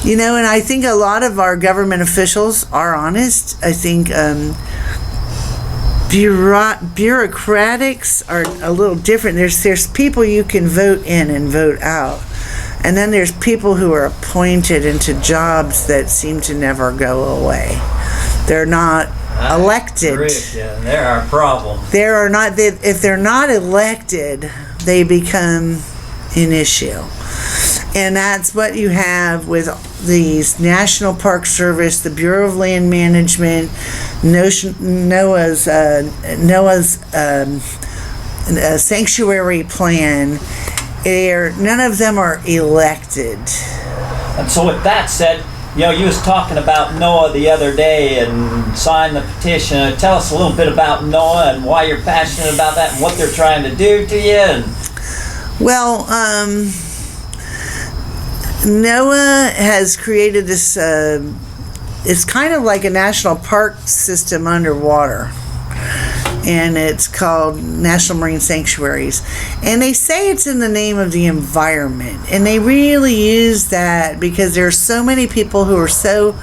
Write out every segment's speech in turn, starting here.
And I think a lot of our government officials are honest. I think bureaucratics are a little different. There's people you can vote in and vote out. And then there's people who are appointed into jobs that seem to never go away. They're not elected. Yeah, there are problems. If they're not elected, they become an issue. And that's what you have with these National Park Service, the Bureau of Land Management, NOAA's sanctuary plan. None of them are elected. And so with that said, you was talking about NOAA the other day and signed the petition. Tell us a little bit about NOAA and why you're passionate about that and what they're trying to do to you. Well, NOAA has created this, it's kind of like a national park system underwater. And it's called National Marine Sanctuaries. And they say it's in the name of the environment. And they really use that because there are so many people who are so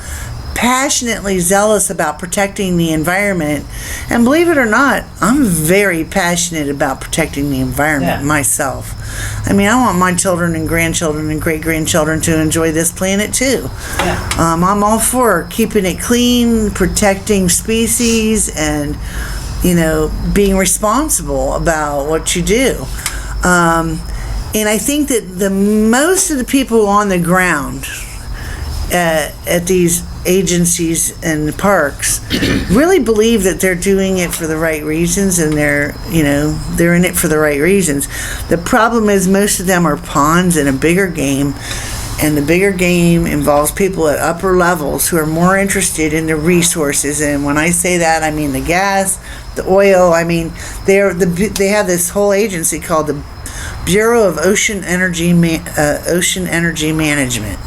passionately zealous about protecting the environment. And believe it or not, I'm very passionate about protecting the environment myself. I mean, I want my children and grandchildren and great-grandchildren to enjoy this planet too. Yeah. I'm all for keeping it clean, protecting species, and being responsible about what you do. And I think that most of the people on the ground at these agencies and parks really believe that they're doing it for the right reasons, and they're in it for the right reasons. The problem is most of them are pawns in a bigger game. And the bigger game involves people at upper levels who are more interested in the resources. And when I say that, I mean the gas, the oil. I mean, they have this whole agency called the Bureau of Ocean Energy Management.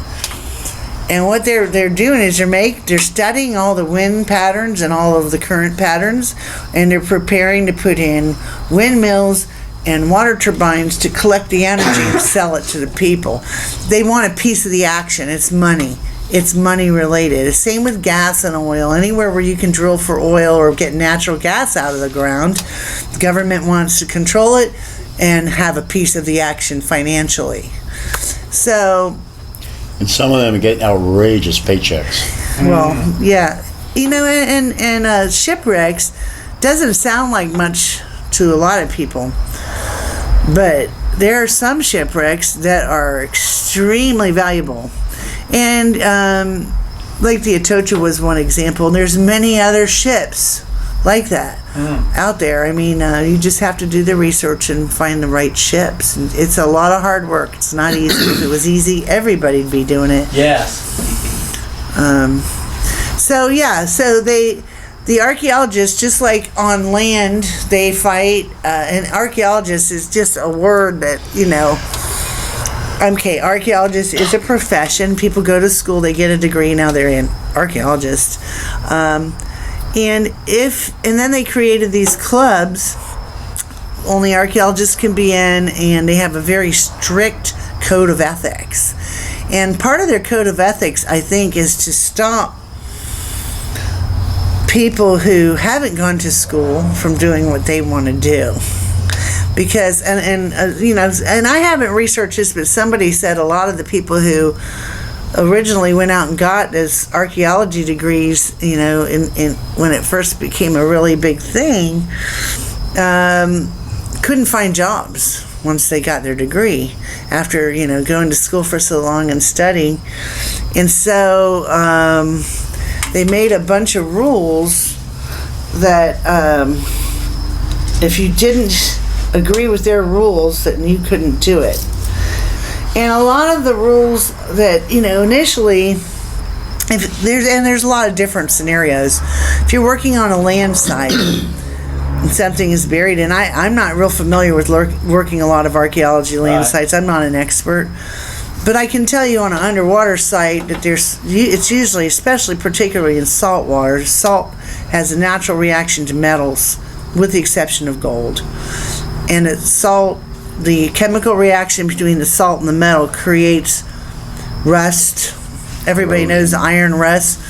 And what they're doing is they're studying all the wind patterns and all of the current patterns, and they're preparing to put in windmills and water turbines to collect the energy and sell it to the people. They want a piece of the action. It's money. It's money related. Same with gas and oil. Anywhere where you can drill for oil or get natural gas out of the ground, the government wants to control it and have a piece of the action financially. So, and some of them get outrageous paychecks. Well, yeah. And Shipwrecks doesn't sound like much to a lot of people. But there are some shipwrecks that are extremely valuable. And like the Atocha was one example. And there's many other ships like that out there. I mean, you just have to do the research and find the right ships. And it's a lot of hard work. It's not easy. If it was easy, everybody'd be doing it. Yes. So the archaeologists, just like on land, they fight. And archaeologist is just a word that, okay, archaeologist is a profession. People go to school, they get a degree, now they're an archaeologist. And then they created these clubs, only archaeologists can be in, and they have a very strict code of ethics. And part of their code of ethics, I think, is to stop people who haven't gone to school from doing what they want to do. Because and I haven't researched this, but somebody said a lot of the people who originally went out and got this archaeology degrees, in when it first became a really big thing, couldn't find jobs once they got their degree after going to school for so long and studying. And so they made a bunch of rules that if you didn't agree with their rules, that you couldn't do it. And a lot of the rules that, initially, there's a lot of different scenarios. If you're working on a land site and something is buried, and I'm not real familiar with working a lot of archaeology land sites. I'm not an expert. But I can tell you on an underwater site that it's usually, especially particularly in salt water, salt has a natural reaction to metals, with the exception of gold. And the chemical reaction between the salt and the metal creates rust everybody knows iron rust,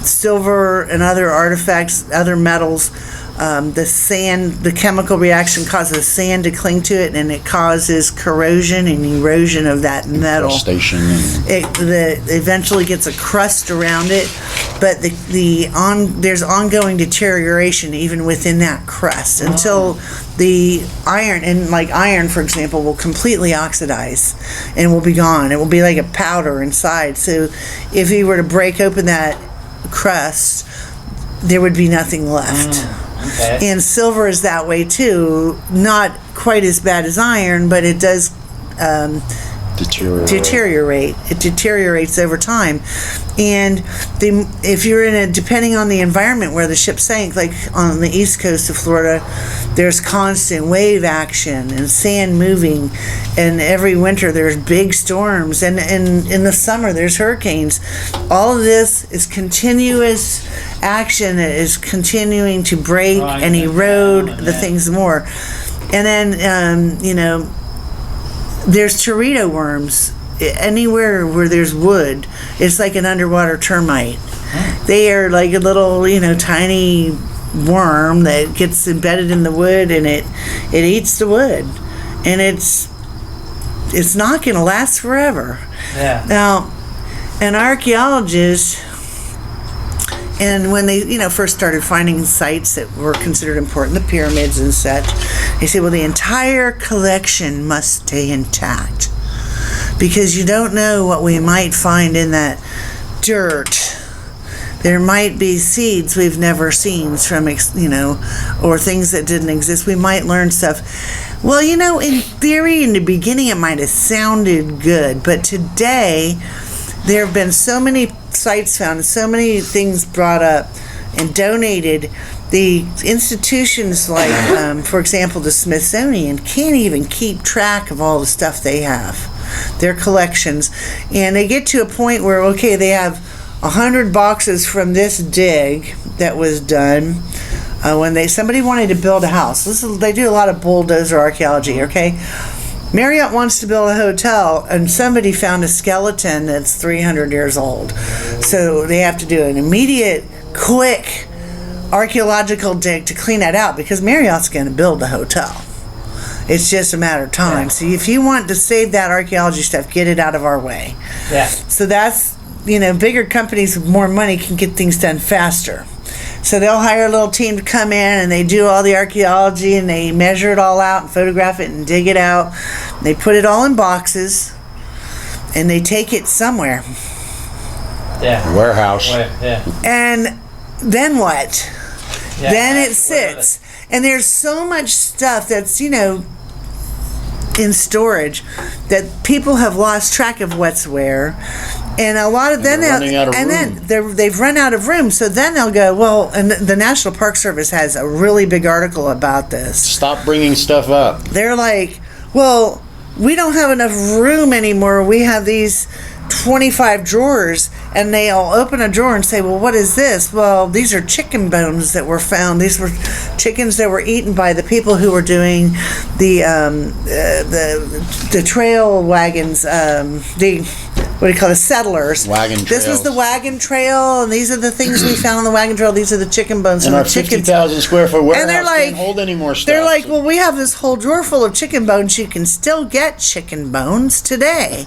silver and other artifacts, other metals. The sand, the chemical reaction causes sand to cling to it, and it causes corrosion and erosion of that metal. Station. It eventually gets a crust around it, but there's ongoing deterioration even within that crust until the iron, and like iron, for example, will completely oxidize and will be gone. It will be like a powder inside. So if you were to break open that crust, there would be nothing left. Okay. And silver is that way too. Not quite as bad as iron, but it does deteriorate. It deteriorates over time. And if you're depending on the environment where the ship sank, like on the east coast of Florida, there's constant wave action and sand moving, and every winter there's big storms, and in the summer there's hurricanes. All of this is continuous action that is continuing to break and erode the things more. And then there's teredo worms anywhere where there's wood. It's like an underwater termite. They are like a little tiny worm that gets embedded in the wood, and it eats the wood, and it's not going to last forever. Now an archaeologist, and when they first started finding sites that were considered important, the pyramids and such, they said, well, the entire collection must stay intact, because you don't know what we might find in that dirt. There might be seeds we've never seen from, or things that didn't exist. We might learn stuff. Well, in theory, in the beginning, it might have sounded good, but today there have been so many sites found, so many things brought up and donated. The institutions like, for example, the Smithsonian can't even keep track of all the stuff they have, their collections. And they get to a point where, okay, they have 100 boxes from this dig that was done when somebody wanted to build a house. They do a lot of bulldozer archaeology, okay? Marriott wants to build a hotel, and somebody found a skeleton that's 300 years old. So they have to do an immediate, quick archaeological dig to clean that out, because Marriott's going to build the hotel. It's just a matter of time. Yeah. So if you want to save that archaeology stuff, get it out of our way. Yeah. So that's, bigger companies with more money can get things done faster. So they'll hire a little team to come in, and they do all the archaeology, and they measure it all out and photograph it and dig it out. They put it all in boxes, and they take it somewhere. Yeah. Warehouse. Yeah. And then what? Yeah, then it sits. And there's so much stuff that's, in storage that people have lost track of what's where. And a lot of them, they've run out of room. So then they'll go, well, and the National Park Service has a really big article about this. Stop bringing stuff up. They're like, well, we don't have enough room anymore. We have these 25 drawers, and they'll open a drawer and say, well, what is this? Well, these are chicken bones that were found. These were chickens that were eaten by the people who were doing the trail wagons, the settlers. Wagon trails. This was the wagon trail, and these are the things we found on the wagon trail. These are the chicken bones and from our the chickens. 50,000 square foot warehouse and they're like, can't hold any more stuff. They're like, well, we have this whole drawer full of chicken bones. You can still get chicken bones today.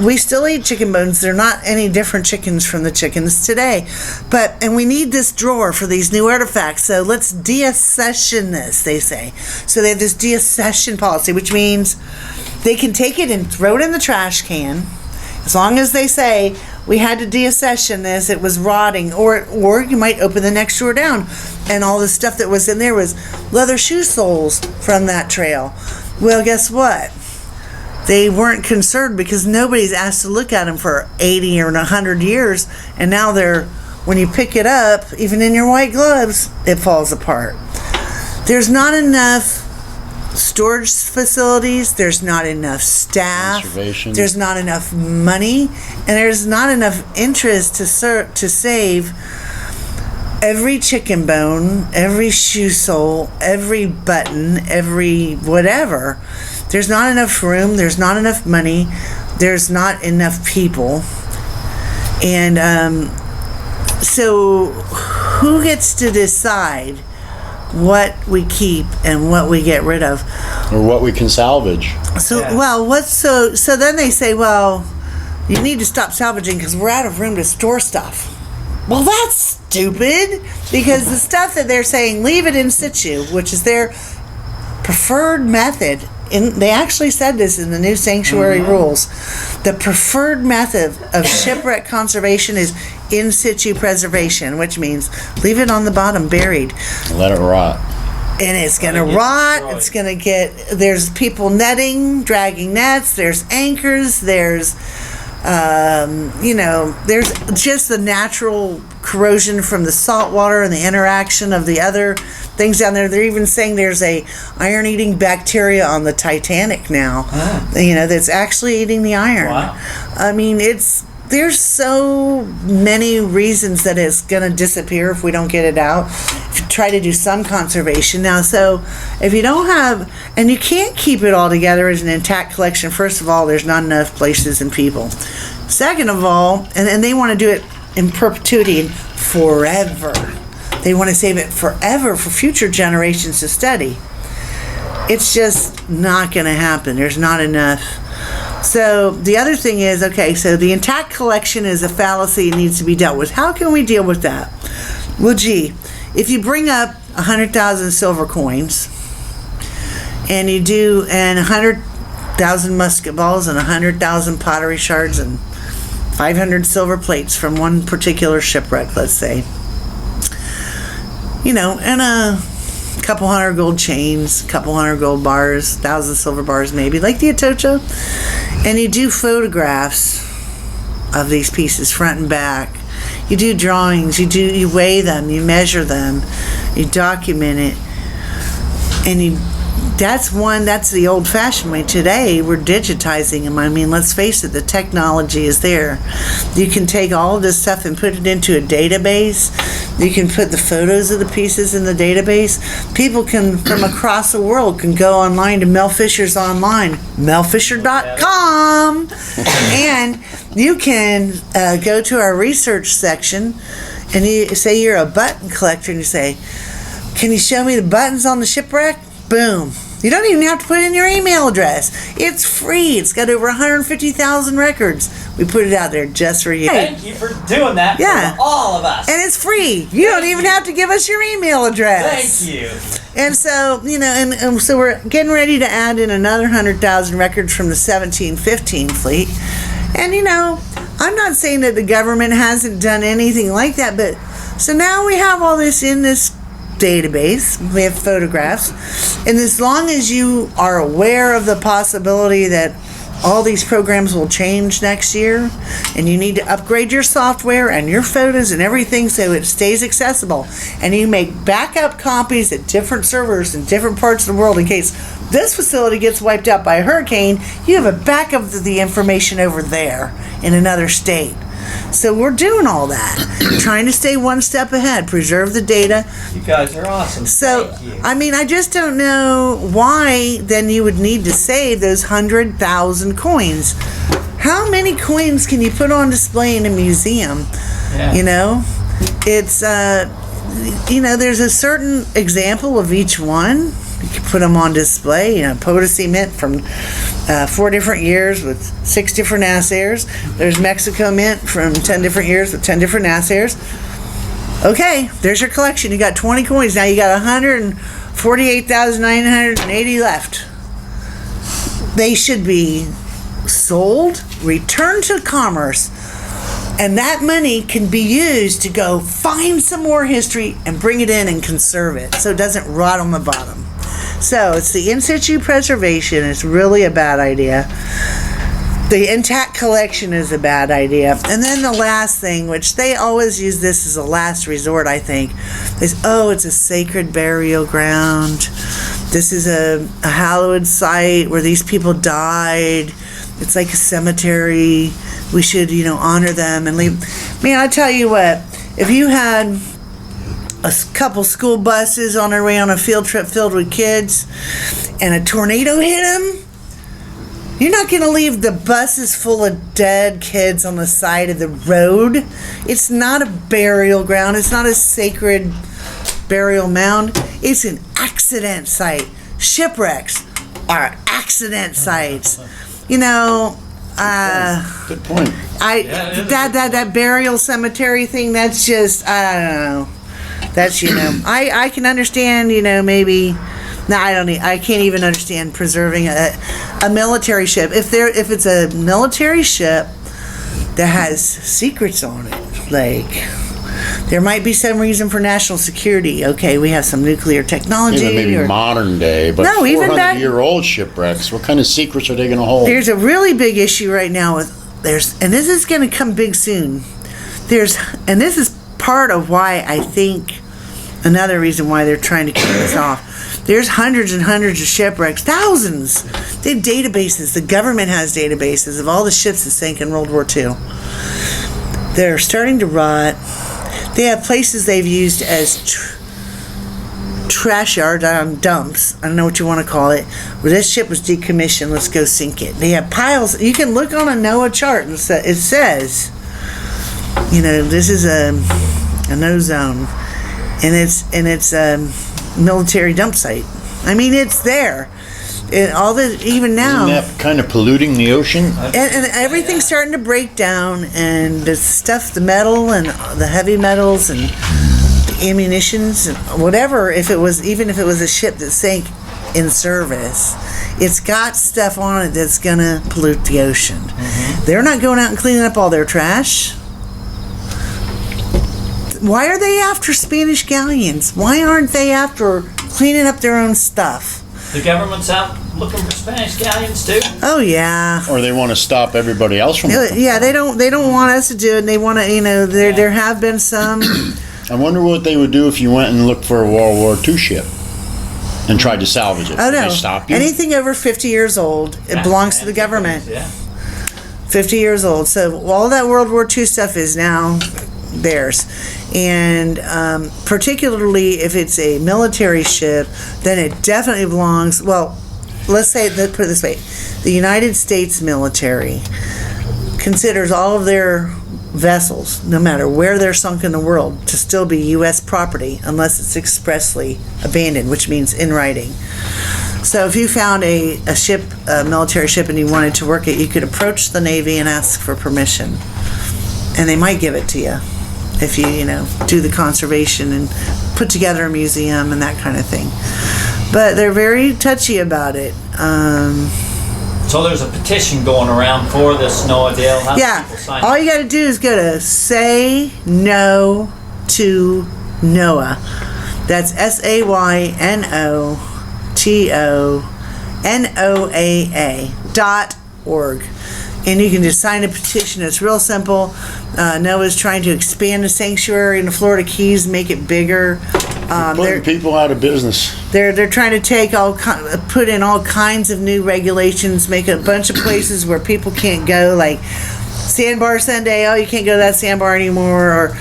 We still eat chicken bones. They're not any different chickens from the chickens today. And we need this drawer for these new artifacts. So let's deaccession this, they say. So they have this deaccession policy, which means they can take it and throw it in the trash can, as long as they say, we had to deaccession this, it was rotting, or you might open the next drawer down, and all the stuff that was in there was leather shoe soles from that trail. Well, guess what? They weren't concerned, because nobody's asked to look at them for 80 or 100 years, and now when you pick it up, even in your white gloves, it falls apart. There's not enough storage facilities, there's not enough staff, there's not enough money, and there's not enough interest to save every chicken bone, every shoe sole, every button, every whatever. There's not enough room, there's not enough money, there's not enough people. And so who gets to decide what we keep and what we get rid of? Or what we can salvage. So, Yeah. well, so then they say, well, you need to stop salvaging because we're out of room to store stuff. Well, that's stupid, because the stuff that they're saying, leave it in situ, which is their preferred method. They actually said this in the new sanctuary rules. The preferred method of shipwreck conservation is in situ preservation, which means leave it on the bottom buried. Let it rot. And it's going to Let it get rot. destroyed. It's going to get, there's people netting, dragging nets, there's anchors, there's, there's just the natural corrosion from the salt water and the interaction of the other things down there. They're even saying there's a iron-eating bacteria on the Titanic now, that's actually eating the iron. Wow. I mean, there's so many reasons that it's going to disappear if we don't get it out. If you try to do some conservation now, so if you don't have, and you can't keep it all together as an intact collection. First of all, there's not enough places and people. Second of all, and they want to do it in perpetuity and forever. They want to save it forever for future generations to study. It's just not going to happen. There's not enough. So the other thing is, okay, so the intact collection is a fallacy and needs to be dealt with. How can we deal with that? Well, gee, if you bring up 100,000 silver coins and you do, and 100,000 musket balls and 100,000 pottery shards and 500 silver plates from one particular shipwreck, let's say, and a couple hundred gold chains, a couple hundred gold bars, 1,000 silver bars maybe, like the Atocha, and you do photographs of these pieces front and back. You do drawings, you weigh them, you measure them, you document it, and that's the old-fashioned way. Today, we're digitizing them. I mean, let's face it, the technology is there. You can take all of this stuff and put it into a database. You can put the photos of the pieces in the database. People from across the world can go online to Mel Fisher's online, melfisher.com, and you can go to our research section, and you say you're a button collector, and you say, can you show me the buttons on the shipwreck? Boom. You don't even have to put in your email address. It's free. It's got over 150,000 records. We put it out there just for you. Thank you for doing that for all of us. And it's free. You don't even have to give us your email address. Thank you. And so, and so we're getting ready to add in another 100,000 records from the 1715 fleet. And, I'm not saying that the government hasn't done anything like that, but so now we have all this in this database. We have photographs, and as long as you are aware of the possibility that all these programs will change next year, and you need to upgrade your software and your photos and everything so it stays accessible, and you make backup copies at different servers in different parts of the world in case this facility gets wiped out by a hurricane, you have a backup of the information over there in another state. So we're doing all that, trying to stay one step ahead, preserve the data. You guys are awesome. So, Thank you. I mean, I just don't know why then you would need to save those 100,000 coins. How many coins can you put on display in a museum? Yeah. It's, there's a certain example of each one. You can put them on display, Potosi mint from 4 different years with 6 different assayers. There's Mexico mint from 10 different years with 10 different assayers. Okay, there's your collection. You got 20 coins. Now you got 148,980 left. They should be sold, returned to commerce, and that money can be used to go find some more history and bring it in and conserve it so it doesn't rot on the bottom. So it's the in situ preservation. It's really a bad idea. The intact collection is a bad idea. And then the last thing, which they always use this as a last resort, I think, is, it's a sacred burial ground. This is a hallowed site where these people died. It's like a cemetery. We should, honor them and leave. Man, I tell you what, if you had a couple school buses on their way on a field trip filled with kids and a tornado hit them, You're not going to leave the buses full of dead kids on the side of the road. It's not a burial ground. It's not a sacred burial mound. It's an accident site. Shipwrecks are accident sites. You know, Good point. that burial cemetery thing, that's just, I don't know. That's, you know, I can understand, you know, maybe. No, I can't even understand preserving a military ship. If it's a military ship that has secrets on it, like there might be some reason for national security. Okay, we have some nuclear technology. Even maybe modern day, but No, even back- 400-year-old shipwrecks. What kind of secrets are they going to hold? There's a really big issue right now and this is going to come big soon. And this is part of why I think another reason why they're trying to kill this off. There's hundreds and hundreds of shipwrecks, thousands. They have databases. The government has databases of all the ships that sank in World War II. They're starting to rot. They have places they've used as trash yard dumps. I don't know what you want to call it. Where this ship was decommissioned, let's go sink it. They have piles. You can look on a NOAA chart and it says, you know, this is a no zone, and it's military dump site. I mean, it's there. Even now. Isn't that kind of polluting the ocean? And everything's starting to break down, and the stuff, the metal and the heavy metals and the ammunitions and whatever. Even if it was a ship that sank in service, it's got stuff on it that's gonna pollute the ocean. Mm-hmm. They're not going out and cleaning up all their trash. Why are they after Spanish galleons? Why aren't they after cleaning up their own stuff? The government's out looking for Spanish galleons too. Oh yeah. Or they want to stop everybody else from looking? Yeah, they don't want us to do it. And they want to, you know, there have been some. I wonder what they would do if you went and looked for a World War II ship and tried to salvage it. Oh Would no. they stop you? Anything over 50 years old, it belongs to the government. Yeah. 50 years old. So all that World War II stuff is now theirs. And particularly if it's a military ship, then it definitely belongs, well, let's say, put it this way, the United States military considers all of their vessels, no matter where they're sunk in the world, to still be U.S. property unless it's expressly abandoned, which means in writing. So if you found a military ship, and you wanted to work it, you could approach the Navy and ask for permission. And they might give it to you if you do the conservation and put together a museum and that kind of thing. But they're very touchy about it. So there's a petition going around for this NOAA deal. How do people sign all it? you got to do is go to Say No to NOAA. That's SAYNOTONOAA.org. And you can just sign a petition. It's real simple. NOAA's trying to expand the sanctuary in the Florida Keys, make it bigger. Putting people out of business. They're trying to put in all kinds of new regulations, make a bunch of places where people can't go, like Sandbar Sunday. Oh, you can't go to that sandbar anymore. Or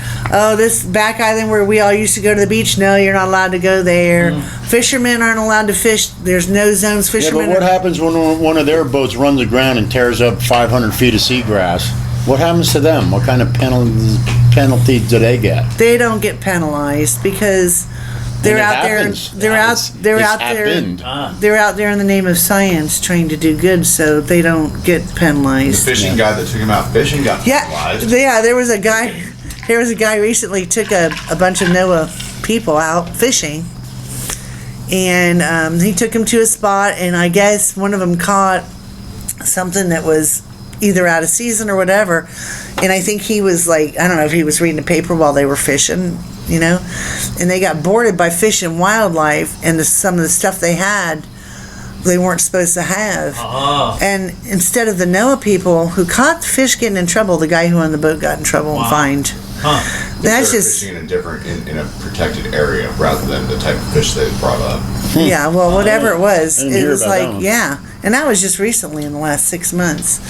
this back island where we all used to go to the beach. No, you're not allowed to go there. Fishermen aren't allowed to fish. There's no zones. Fishermen. Yeah, but what happens when one of their boats runs aground and tears up 500 feet of seagrass? What happens to them? What kind of penalty do they get? They don't get penalized because they're out there. They're out there in the name of science, trying to do good, so they don't get penalized. The fishing guy that took him out fishing got penalized. Yeah. There was a guy recently took a bunch of NOAA people out fishing, and he took them to a spot, and I guess one of them caught something that was either out of season or whatever, and I think he was like, I don't know if he was reading the paper while they were fishing, and they got boarded by Fish and Wildlife, and some of the stuff they had, they weren't supposed to have. And instead of the NOAA people who caught the fish getting in trouble, the guy who owned the boat got in trouble and fined. That's just fishing in a protected area rather than the type of fish they brought up. Yeah, well, whatever it was I didn't hear was about like, that one. yeah, and that was just recently in the last 6 months.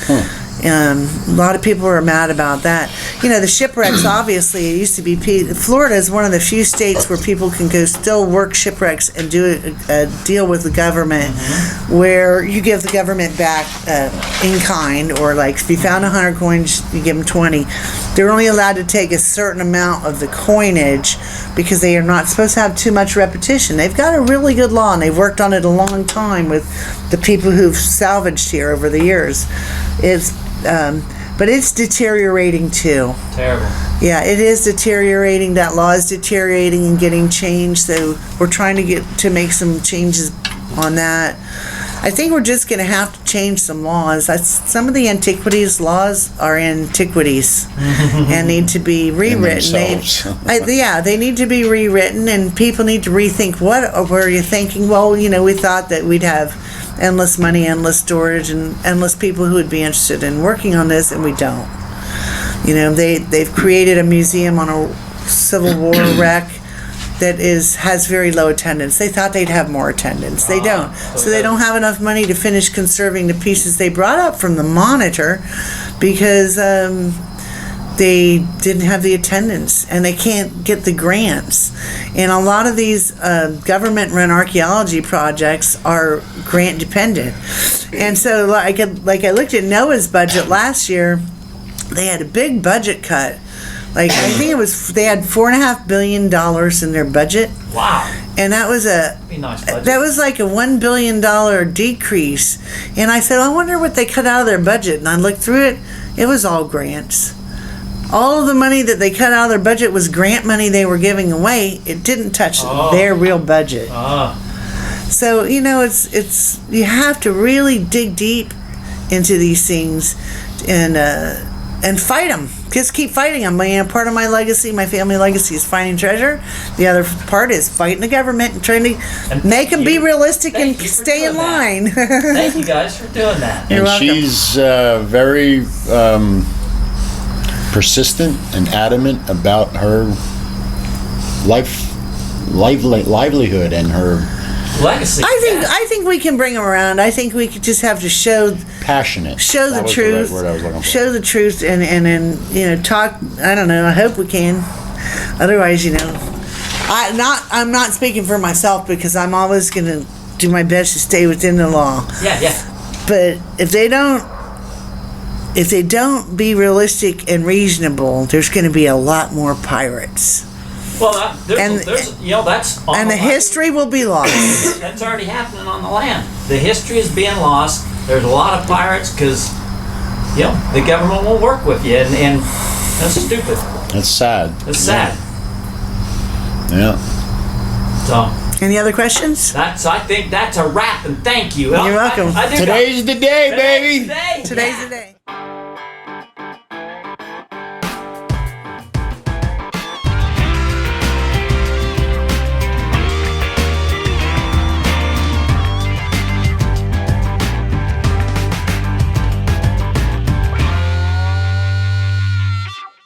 A lot of people are mad about that. You know, the shipwrecks, obviously, it used to be, Florida is one of the few states where people can go still work shipwrecks and do a deal with the government where you give the government back in kind, or like if you found 100 coins, you give them 20. They're only allowed to take a certain amount of the coinage because they are not supposed to have too much repetition. They've got a really good law, and they've worked on it a long time with the people who've salvaged here over the years. But it's deteriorating too. Terrible. Yeah, it is deteriorating. That law is deteriorating and getting changed. So we're trying to make some changes on that. I think we're just going to have to change some laws. Some of the antiquities laws are antiquities and need to be rewritten. They need to be rewritten, and people need to rethink what were you thinking. Well, you know, we thought that we'd have endless money, endless storage, and endless people who would be interested in working on this, and we don't. You know, they've created a museum on a Civil War wreck that has very low attendance. They thought they'd have more attendance. They don't. So they don't have enough money to finish conserving the pieces they brought up from the Monitor because they didn't have the attendance, and they can't get the grants. And a lot of these government-run archaeology projects are grant dependent. And so like I looked at NOAA's budget last year, they had a big budget cut. Like, I think they had $4.5 billion in their budget. Wow. And that was nice budget. that was like a $1 billion decrease. And I said, I wonder what they cut out of their budget. And I looked through it, it was all grants. All of the money that they cut out of their budget was grant money they were giving away. It didn't touch their real budget. So, you know, it's you have to really dig deep into these things and fight them. Just keep fighting them. Part of my legacy, my family legacy, is finding treasure. The other part is fighting the government and trying to make them be realistic and stay in line. Thank you guys for doing that. And welcome. she's very persistent and adamant about her livelihood and her Legacy. I think we can bring them around. I think we could just have to show passionate. Show the That was truth. the right word I was looking for. Show the truth and you know, talk. I don't know. I hope we can. Otherwise, you know, I'm not speaking for myself because I'm always going to do my best to stay within the law. Yeah. But if they don't be realistic and reasonable, there's going to be a lot more pirates. Well, there's you know, that's on And the history will be lost. That's already happening on the land. The history is being lost. There's a lot of pirates because, you know, the government won't work with you, and that's stupid. It's sad. It's sad. Yeah. So. Any other questions? I think that's a wrap, and thank you. You're welcome. Today's the day, baby. Today's the day. Today's the day.